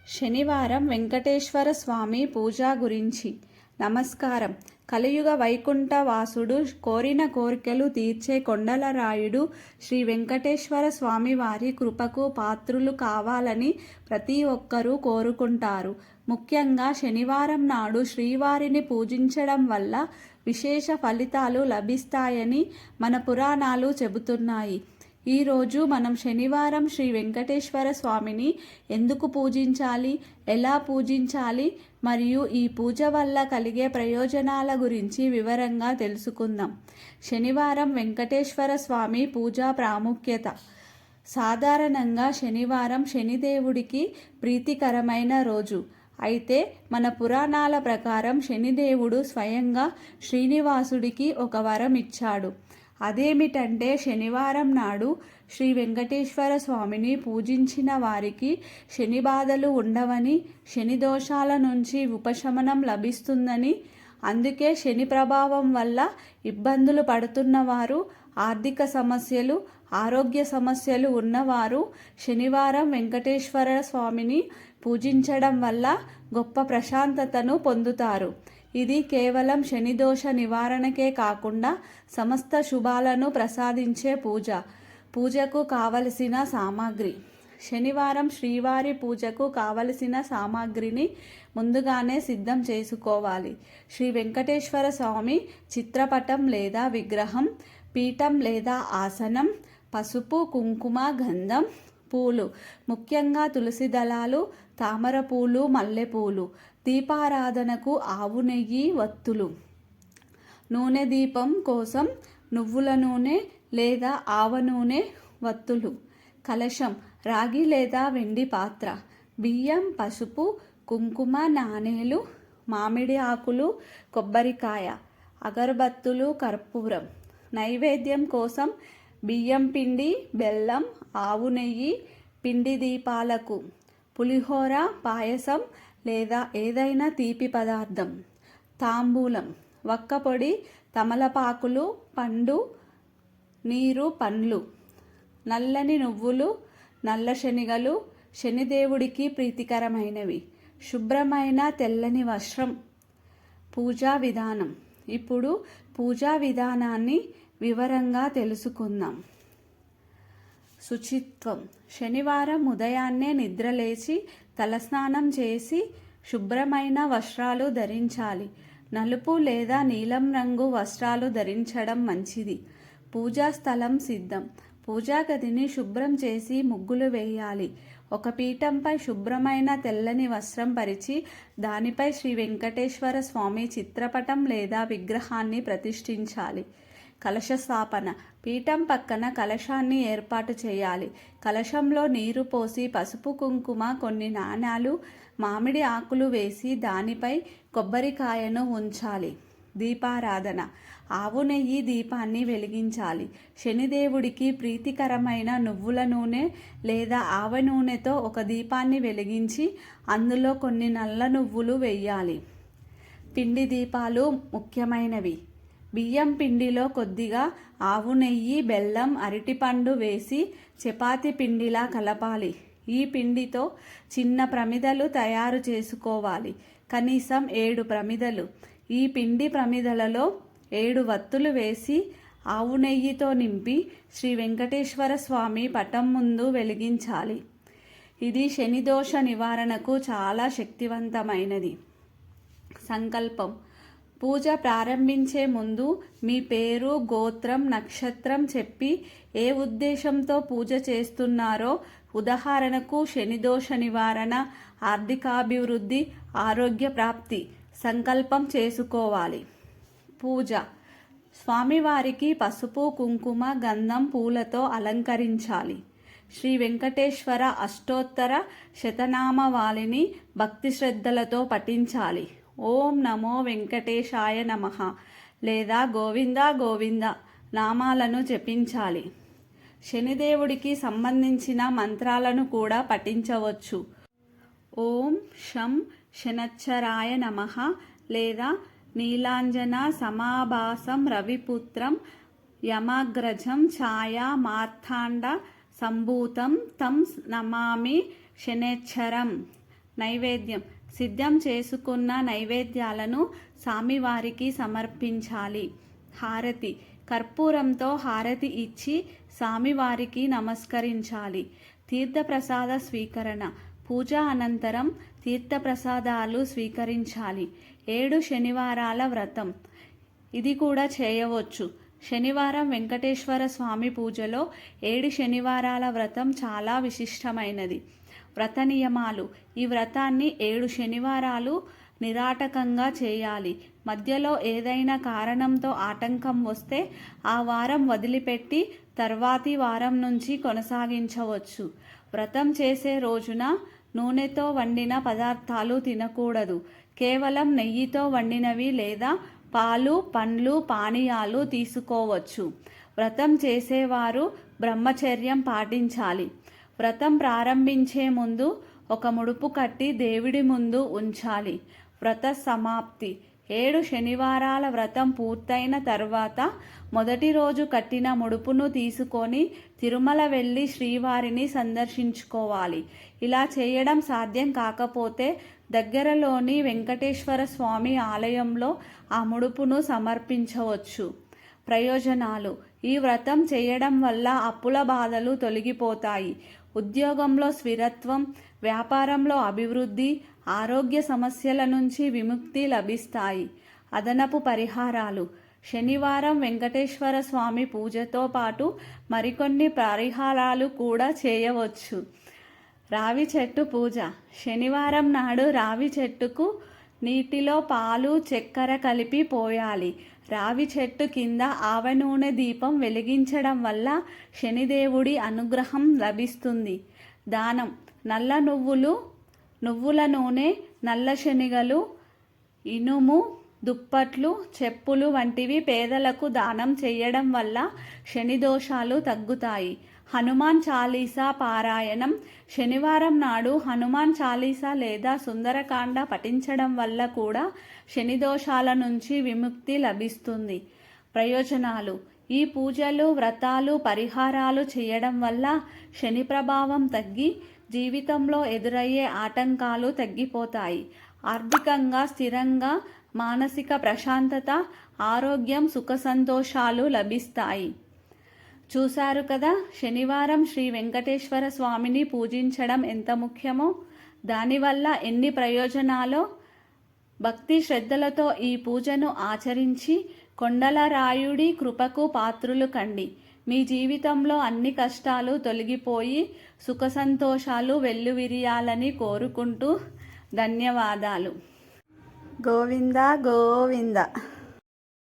శనివారం వెంకటేశ్వర స్వామి పూజ గురించి. నమస్కారం. కలియుగ వైకుంఠ వాసుడు, కోరిన కోరికలు తీర్చే కొండలరాయుడు శ్రీ వెంకటేశ్వర స్వామి వారి కృపకు పాత్రులు కావాలని ప్రతి ఒక్కరూ కోరుకుంటారు. ముఖ్యంగా శనివారం నాడు శ్రీవారిని పూజించడం వల్ల విశేష ఫలితాలు లభిస్తాయని మన పురాణాలు చెబుతున్నాయి. ఈరోజు మనం శనివారం శ్రీ వెంకటేశ్వర స్వామిని ఎందుకు పూజించాలి, ఎలా పూజించాలి మరియు ఈ పూజ వల్ల కలిగే ప్రయోజనాల గురించి వివరంగా తెలుసుకుందాం. శనివారం వెంకటేశ్వర స్వామి పూజా ప్రాముఖ్యత. సాధారణంగా శనివారం శనిదేవుడికి ప్రీతికరమైన రోజు. అయితే మన పురాణాల ప్రకారం శనిదేవుడు స్వయంగా శ్రీనివాసుడికి ఒక వరం ఇచ్చాడు. అదేమిటంటే శనివారం నాడు శ్రీ వెంకటేశ్వర స్వామిని పూజించిన వారికి శని బాధలు ఉండవని, శని దోషాల నుంచి ఉపశమనం లభిస్తుందని, అందుకే శని ప్రభావం వల్ల ఇబ్బందులు పడుతున్నవారు, ఆర్థిక సమస్యలు, ఆరోగ్య సమస్యలు ఉన్నవారు శనివారం వెంకటేశ్వర స్వామిని పూజించడం వల్ల గొప్ప ప్రశాంతతను పొందుతారు. ఇది కేవలం శనిదోష నివారణకే కాకుండా సమస్త శుభాలను ప్రసాదించే పూజ. పూజకు కావలసిన సామాగ్రి. శనివారం శ్రీవారి పూజకు కావలసిన సామాగ్రిని ముందుగానే సిద్ధం చేసుకోవాలి. శ్రీ వెంకటేశ్వర స్వామి చిత్రపటం లేదా విగ్రహం, పీఠం లేదా ఆసనం, పసుపు, కుంకుమ, గంధం, పూలు, ముఖ్యంగా తులసి దళాలు, తామర పూలు, మల్లెపూలు, దీపారాధనకు ఆవు నెయ్యి, వత్తులు, నూనె దీపం కోసం నువ్వుల నూనె లేదా ఆవ నూనె, వత్తులు, కలశం, రాగి లేదా వెండి పాత్ర, బియ్యం, పసుపు, కుంకుమ, నాణేలు, మామిడి ఆకులు, కొబ్బరికాయ, అగరబత్తులు, కర్పూరం. నైవేద్యం కోసం బియ్యం పిండి, బెల్లం, ఆవు నెయ్యి. పిండి దీపాలకు పులిహోర, పాయసం లేదా ఏదైనా తీపి పదార్థం. తాంబూలం, వక్కపొడి, తమలపాకులు, పండు, నీరు, పండ్లు. నల్లని నువ్వులు, నల్ల శనగలు శనిదేవుడికి ప్రీతికరమైనవి. శుభ్రమైన తెల్లని వస్త్రం. పూజా విధానం. ఇప్పుడు పూజా విధానాన్ని వివరంగా తెలుసుకుందాం. శుచిత్వం. శనివారం ఉదయాన్నే నిద్రలేచి తలస్నానం చేసి శుభ్రమైన వస్త్రాలు ధరించాలి. నలుపు లేదా నీలం రంగు వస్త్రాలు ధరించడం మంచిది. పూజా స్థలం సిద్ధం. పూజా గదిని శుభ్రం చేసి ముగ్గులు వేయాలి. ఒక పీఠంపై శుభ్రమైన తెల్లని వస్త్రం పరిచి దానిపై శ్రీ వెంకటేశ్వర స్వామి చిత్రపటం లేదా విగ్రహాన్ని ప్రతిష్ఠించాలి. కలశ స్థాపన. పీఠం పక్కన కలశాన్ని ఏర్పాటు చేయాలి. కలశంలో నీరు పోసి పసుపు, కుంకుమ, కొన్ని నాణాలు, మామిడి ఆకులు వేసి దానిపై కొబ్బరికాయను ఉంచాలి. దీపారాధన. ఆవు నెయ్యి దీపాన్ని వెలిగించాలి. శనిదేవుడికి ప్రీతికరమైన నువ్వుల నూనె లేదా ఆవ నూనెతో ఒక దీపాన్ని వెలిగించి అందులో కొన్ని నల్ల నువ్వులు వేయాలి. పిండి దీపాలు ముఖ్యమైనవి. బియ్యం పిండిలో కొద్దిగా ఆవు నెయ్యి, బెల్లం, అరటిపండు వేసి చపాతి పిండిలా కలపాలి. ఈ పిండితో చిన్న ప్రమిదలు తయారు చేసుకోవాలి. కనీసం 7 ప్రమిదలు. ఈ పిండి ప్రమిదలలో 7 వత్తులు వేసి ఆవు నెయ్యితో నింపి శ్రీ వెంకటేశ్వర స్వామి పటం ముందు వెలిగించాలి. ఇది శనిదోష నివారణకు చాలా శక్తివంతమైనది. సంకల్పం. పూజ ప్రారంభించే ముందు మీ పేరు, గోత్రం, నక్షత్రం చెప్పి ఏ ఉద్దేశంతో పూజ చేస్తున్నారో, ఉదాహరణకు శనిదోష నివారణ, ఆర్థికాభివృద్ధి, ఆరోగ్య ప్రాప్తి సంకల్పం చేసుకోవాలి. పూజ. స్వామివారికి పసుపు, కుంకుమ, గంధం, పూలతో అలంకరించాలి. శ్రీ వెంకటేశ్వర అష్టోత్తర శతనామవాలిని భక్తి శ్రద్ధలతో పఠించాలి. ఓం నమో వెంకటేశాయ నమః లేదా గోవింద గోవింద నామాలను జపించాలి. శనిదేవుడికి సంబంధించిన మంత్రాలను కూడా పఠించవచ్చు. ఓం శం శనచ్చరాయ నమః లేదా నీలాంజన సమాభాసం రవిపుత్రం యమగ్రజం ఛాయా మార్తాండ సంభూతం తం నమామి శనేశ్వరం. నైవేద్యం. సిద్ధం చేసుకున్న నైవేద్యాలను స్వామివారికి సమర్పించాలి. హారతి. కర్పూరంతో హారతి ఇచ్చి స్వామివారికి నమస్కరించాలి. తీర్థప్రసాద స్వీకరణ. పూజ అనంతరం తీర్థప్రసాదాలు స్వీకరించాలి. 7 శనివారాల వ్రతం. ఇది కూడా చేయవచ్చు. శనివారం వెంకటేశ్వర స్వామి పూజలో 7 శనివారాల వ్రతం చాలా విశిష్టమైనది. వ్రత నియమాలు. ఈ వ్రతాన్ని 7 శనివారాలు నిరాటకంగా చేయాలి. మధ్యలో ఏదైనా కారణంతో ఆటంకం వస్తే ఆ వారం వదిలిపెట్టి తర్వాతి వారం నుంచి కొనసాగించవచ్చు. వ్రతం చేసే రోజున నూనెతో వండిన పదార్థాలు తినకూడదు. కేవలం నెయ్యితో వండినవి లేదా పాలు, పండ్లు, పానీయాలు తీసుకోవచ్చు. వ్రతం చేసేవారు బ్రహ్మచర్యం పాటించాలి. వ్రతం ప్రారంభించే ముందు ఒక ముడుపు కట్టి దేవుడి ముందు ఉంచాలి. వ్రత సమాప్తి. 7 శనివారాల వ్రతం పూర్తయిన తర్వాత మొదటి రోజు కట్టిన ముడుపును తీసుకొని తిరుమల వెళ్ళి శ్రీవారిని సందర్శించుకోవాలి. ఇలా చేయడం సాధ్యం కాకపోతే దగ్గరలోని వెంకటేశ్వర స్వామి ఆలయంలో ఆ ముడుపును సమర్పించవచ్చు. ప్రయోజనాలు. ఈ వ్రతం చేయడం వల్ల అప్పుల బాధలు తొలగిపోతాయి. ఉద్యోగంలో స్థిరత్వం, వ్యాపారంలో అభివృద్ధి, ఆరోగ్య సమస్యల నుంచి విముక్తి లభిస్తాయి. అదనపు పరిహారాలు. శనివారం వెంకటేశ్వర స్వామి పూజతో పాటు మరికొన్ని పరిహారాలు కూడా చేయవచ్చు. రావి చెట్టు పూజ. శనివారం నాడు రావి చెట్టుకు నీటిలో పాలు, చక్కెర కలిపి పోయాలి. రావి చెట్టు కింద ఆవ నూనె దీపం వెలిగించడం వల్ల శనిదేవుడి అనుగ్రహం లభిస్తుంది. దానం. నల్ల నువ్వులు, నువ్వుల నూనె, నల్ల శనగలు, ఇనుము, దుప్పట్లు, చెప్పులు వంటివి పేదలకు దానం చేయడం వల్ల శని దోషాలు తగ్గుతాయి. హనుమాన్ చాలీసా పారాయణం. శనివారం నాడు హనుమాన్ చాలీసా లేదా సుందరకాండ పఠించడం వల్ల కూడా శని దోషాల నుంచి విముక్తి లభిస్తుంది. ప్రయోజనాలు. ఈ పూజలు, వ్రతాలు, పరిహారాలు చేయడం వల్ల శని ప్రభావం తగ్గి జీవితంలో ఎదురయ్యే ఆటంకాలు తగ్గిపోతాయి. ఆర్థికంగా స్థిరంగా, మానసిక ప్రశాంతత, ఆరోగ్యం, సుఖ సంతోషాలు లభిస్తాయి. చూశారు కదా, శనివారం శ్రీ వెంకటేశ్వర స్వామిని పూజించడం ఎంత ముఖ్యమో, దానివల్ల ఎన్ని ప్రయోజనాలో. భక్తి శ్రద్ధలతో ఈ పూజను ఆచరించి కొండల రాయుడి కృపకు పాత్రులు కండి. మీ జీవితంలో అన్ని కష్టాలు తొలగిపోయి సుఖ సంతోషాలు వెల్లువిరియాలని కోరుకుంటూ ధన్యవాదాలు. గోవింద గోవింద.